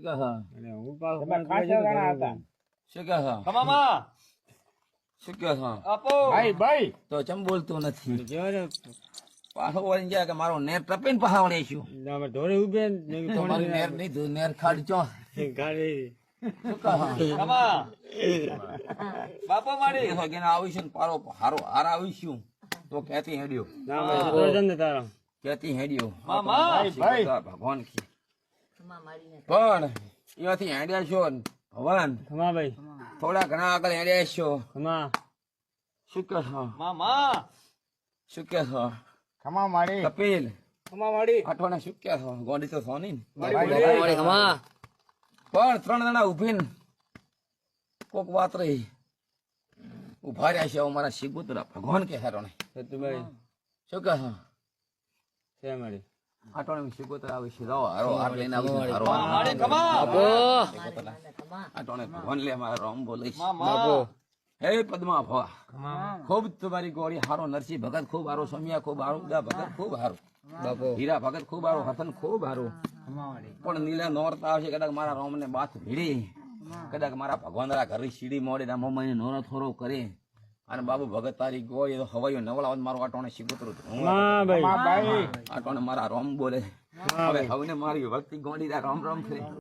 અને હું પાછો તમે ખાસા જણા હતા. શું કહે છે? કમામાં શું કહે છે? આપો ભાઈ તો ચમ બોલતો નથી જેવા ને પાછો વળી જાય કે મારો નેર ટપીને પાછા વળે છું અમે ઢોરે ઉભે ને તો મારી નેર નહીં ધોઈ, નેર ખાડી ચો ગાડી શું કહે છે? કમા બાપો મારી એ વગેરે આવીશું ને પારો હારો હાર આવીશું તો ક્યાંથી હેડ્યો ના ભાઈ તો જમ ને તારો ક્યાંથી હેડ્યો મામા, ભાઈ ભગવાન કી પણ અહીંયાથી હેડ્યા છો ને ભગવાન ખમા ભાઈ થોડા ઘણા આગળ હેડ્યા છો ખમા શું કહે છે? મામા શું કહે છે? કમા મારી કપિલ કમા મારી આઠવાને શું કહે છે? ગોડી તો સોની ને મારી પણ 3 જણા ઉભીને કોક વાત રહી ઉભા રહ્યા છે અમારા શિગુતરા ભગવાન કે હારો ને સતુભાઈ શું કહે છે? છે મારી આટોણે શિગુતરા આવી છે રાવ હારો હાર લઈને આવી છે હારો મારી કમા આટોણે ભગવાન લે મારા રામ બોલે છે મામા હે પદ્મા ભવા ખૂબ તમારી ગોળી હારો નરસિંહ ભગત ખૂબ હારો સમિયા ખૂબ હારો દા ભગત ખૂબ હારો બાપો હીરા ભગત ખૂબ હારો હસન ખૂબ હારો પણ નીલા નોરતા આવશે કદાચ મારા રોમ ને બાથ ભીડી કદાચ મારા ભગવાન ઘરે સીડી મોડે ના મમ્મી નોરો થોરો કરે અને બાબુ ભગત તારી ગોળી તો હવાયો નવલા મારું આટોણે શીગુતરું ખમા ભાઈ આટોણે મારા રોમ બોલે હવે હવે મારી ભક્તિ ગોળી રામ રામ કરે